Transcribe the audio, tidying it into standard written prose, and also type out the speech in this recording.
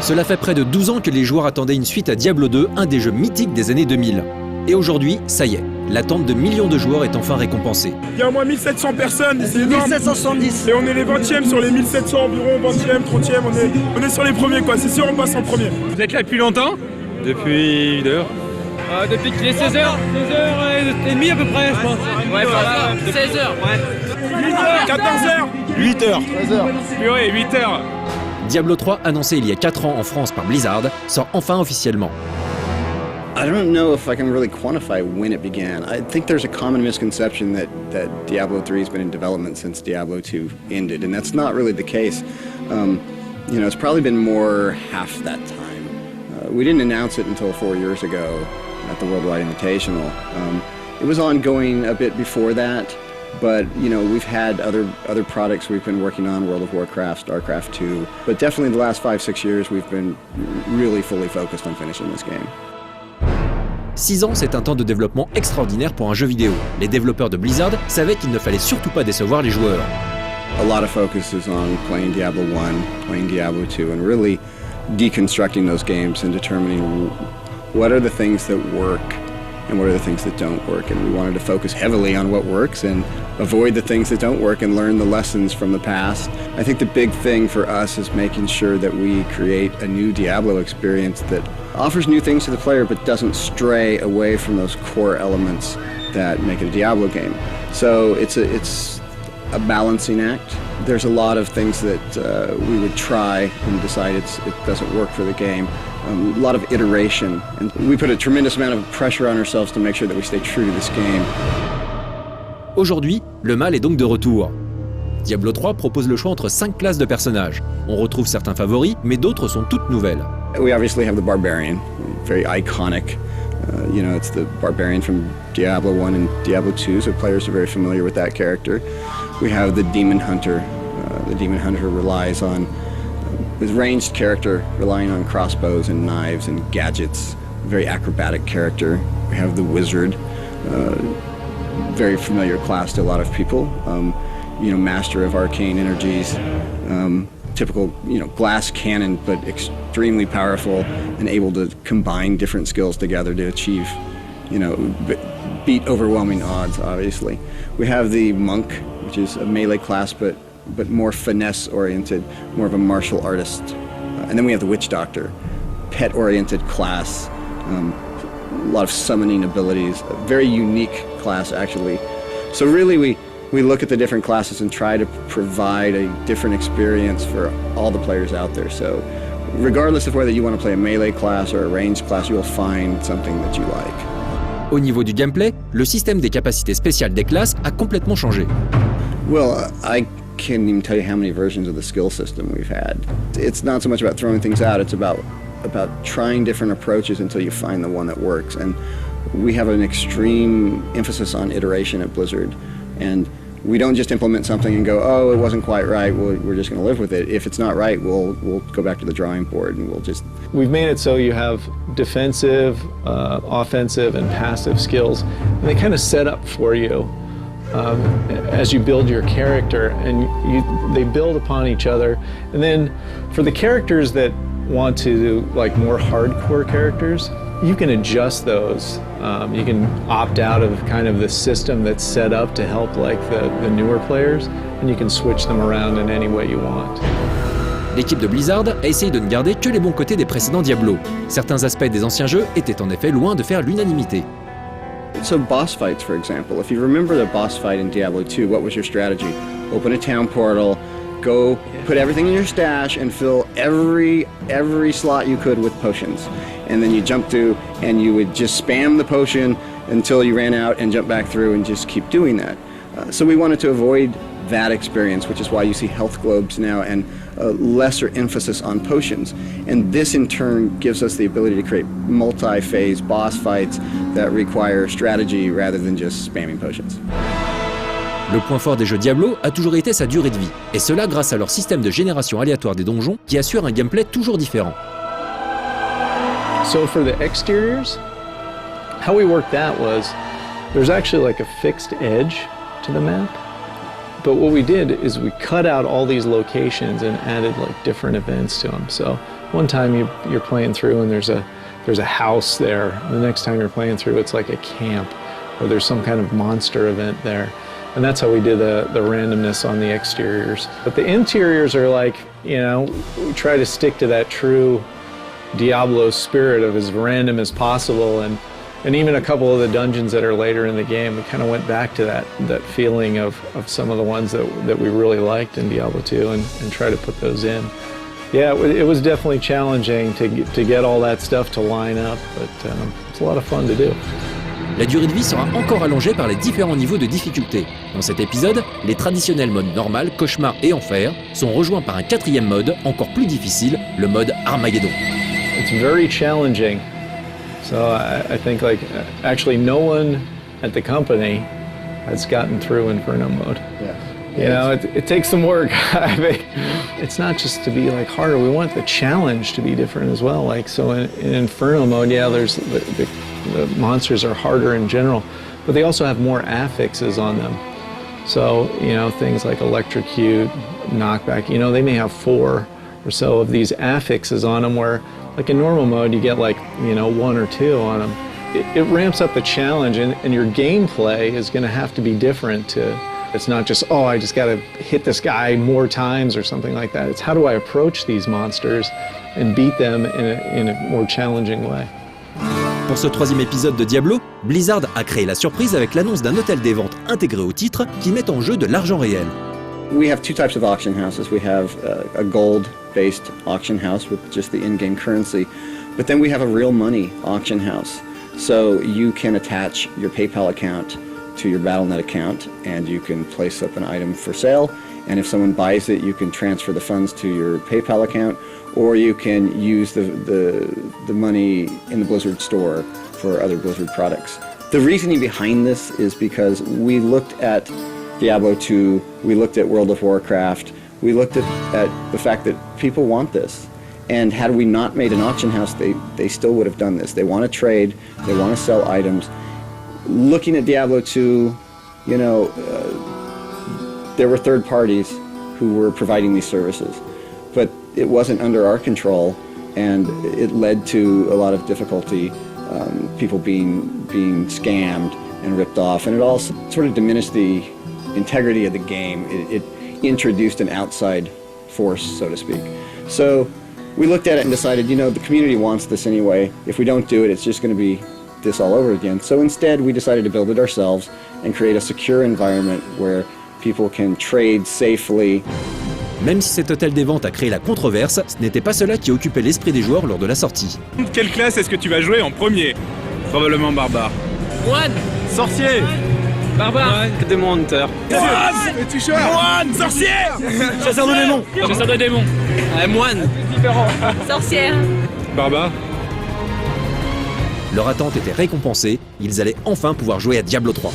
Cela fait près de 12 ans que les joueurs attendaient une suite à Diablo 2, un des jeux mythiques des années 2000. Et aujourd'hui, ça y est, l'attente de millions de joueurs est enfin récompensée. Il y a au moins 1700 personnes, c'est énorme. 1770. Et on est les 20e sur les 1700 environ, 20e, 30e, on est sur les premiers quoi, c'est sûr on passe en premier. Vous êtes là depuis longtemps? Depuis 1 heure. Depuis qu'il est 16h, 16h30 à peu près, je pense. Ouais, voilà, 16h, ouais. 14h, 8h. 13h. Oui, 8h. Diablo 3, annoncé il y a 4 ans en France par Blizzard, sort enfin officiellement. I don't know if I can really quantify when it began. I think there's a common misconception that Diablo 3 has been in development since Diablo 2 ended, and that's not really the case. You know, it's probably been more half that time. We didn't announce it until 4 years ago at the Worldwide Invitational. It was ongoing a bit before that, but you know, we've had other products we've been working on, World of Warcraft, StarCraft 2, but definitely the last 5-6 years we've been really fully focused on finishing this game. 6 ans, c'est un temps de développement extraordinaire pour un jeu vidéo. Les développeurs de Blizzard savaient qu'il ne fallait surtout pas décevoir les joueurs. A lot of focus is on playing Diablo 1, playing Diablo 2, and really deconstructing those games and determining what are the things that work and what are the things that don't work. And we wanted to focus heavily on what works and avoid the things that don't work and learn the lessons from the past. I think the big thing for us is making sure that we create a new Diablo experience that offers new things to the player but doesn't stray away from those core elements that make it a Diablo game. So it's a balancing act. There's a lot of things that we would try and decide it doesn't work for the game. A lot of iteration, and we put a tremendous amount of pressure on ourselves to make sure that we stay true to this game. Aujourd'hui, le mal est donc de retour. Diablo 3 propose le choix entre 5 classes de personnages. On retrouve certains favoris, mais d'autres sont toutes nouvelles. We obviously have the Barbarian, very iconic. You know, it's the Barbarian from Diablo 1 and Diablo 2, so players are very familiar with that character. We have the Demon Hunter. The Demon Hunter relies on his ranged character, relying on crossbows and knives and gadgets. Very acrobatic character. We have the Wizard, very familiar class to a lot of people. You know, master of arcane energies. Typical, you know, glass cannon, but extremely powerful and able to combine different skills together to achieve, you know, beat overwhelming odds, obviously. We have the Monk, which is a melee class, but more finesse-oriented, more of a martial artist. And then we have the Witch Doctor, pet-oriented class, a lot of summoning abilities, a very unique class, actually. So really, we look at the different classes and try to provide a different experience for all the players out there. So regardless of whether you want to play a melee class or a ranged class, you will find something that you like. Au niveau du gameplay, le système des capacités spéciales des classes a complètement changé. Well, I can't even tell you how many versions of the skill system we've had. It's not so much about throwing things out, it's about trying different approaches until you find the one that works. And we have an extreme emphasis on iteration at Blizzard. And we don't just implement something and go, oh, it wasn't quite right, we're just going to live with it. If it's not right, we'll go back to the drawing board and we'll just... We've made it so you have defensive, offensive, and passive skills, and they kind of set up for you as you build your character, and they build upon each other. And then for the characters that want to do like more hardcore characters, you can adjust those. You can opt out of kind of the system that's set up to help like the newer players, and you can switch them around in any way you want. L'équipe de Blizzard a essayé de ne garder que les bons côtés des précédents Diablo. Certains aspects des anciens jeux étaient en effet loin de faire l'unanimité. So boss fights, for example, if you remember the boss fight in Diablo 2, what was your strategy? Open a town portal, go put everything in your stash and fill every slot you could with potions. And then you jump through and you would just spam the potion until you ran out and jump back through and just keep doing that. So we wanted to avoid that experience, which is why you see health globes now and a lesser emphasis on potions. And this in turn gives us the ability to create multi-phase boss fights that require strategy rather than just spamming potions. Le point fort des jeux Diablo a toujours été sa durée de vie, et cela grâce à leur système de génération aléatoire des donjons qui assure un gameplay toujours différent. So for the exteriors, how we worked that was, there's actually like a fixed edge to the map. But what we did is we cut out all these locations and added like different events to them. So one time you're playing through and there's a house there. The next time you're playing through, it's like a camp, or there's some kind of monster event there. And that's how we do the randomness on the exteriors. But the interiors are like, you know, we try to stick to that true Diablo spirit of as random as possible. And even a couple of the dungeons that are later in the game, we kind of went back to that feeling of some of the ones that we really liked in Diablo 2 and try to put those in. Yeah, it was definitely challenging to get all that stuff to line up, but it's a lot of fun to do. La durée de vie sera encore allongée par les différents niveaux de difficulté. Dans cet épisode, les traditionnels modes normal, cauchemar et enfer sont rejoints par un quatrième mode encore plus difficile, le mode Armageddon. It's very challenging. So I think actually no one at the company has gotten through Inferno mode. Yeah. You know, it takes some work. I mean, it's not just to be like harder. We want the challenge to be different as well. Like, so in Inferno mode, yeah, there's the monsters are harder in general, but they also have more affixes on them. So, you know, things like electrocute, knockback, you know, they may have 4 or so of these affixes on them, where like in normal mode, you get like, you know, 1 or 2 on them. It ramps up the challenge, and your gameplay is going to have to be different to. It's not just, oh, I just got to hit this guy more times or something like that. It's how do I approach these monsters and beat them in a more challenging way. Pour ce 3e épisode de Diablo, Blizzard a créé la surprise avec l'annonce d'un hôtel des ventes intégré au titre qui met en jeu de l'argent réel. We have 2 types of auction houses. We have a gold-based auction house with just the in-game currency, but then we have a real money auction house. So you can attach your PayPal account to your Battle.net account, and you can place up an item for sale, and if someone buys it, you can transfer the funds to your PayPal account, or you can use the money in the Blizzard store for other Blizzard products. The reasoning behind this is because we looked at Diablo 2, we looked at World of Warcraft, we looked at the fact that people want this. And had we not made an auction house, they still would have done this. They want to trade, they want to sell items. Looking at Diablo 2, you know, there were third parties who were providing these services, but it wasn't under our control, and it led to a lot of difficulty, people being scammed and ripped off, and it all sort of diminished the integrity of the game. It introduced an outside force, so to speak. So we looked at it and decided, you know, the community wants this anyway. If we don't do it, it's just going to be this all over again. So instead, we decided to build it ourselves and create a secure environment where people can trade safely. Même si cet hôtel des ventes a créé la controverse, ce n'était pas cela qui occupait l'esprit des joueurs lors de la sortie. Quelle classe est-ce que tu vas jouer en premier? Probablement barbare. Moine. Sorcier. Barbare. Démon hunter. Moine. Tucheur. Moine. Sorcier. Chasseur de démons. Chasseur de démons. Moine. Différent. Sorcière. Barbare. Leur attente était récompensée, ils allaient enfin pouvoir jouer à Diablo 3.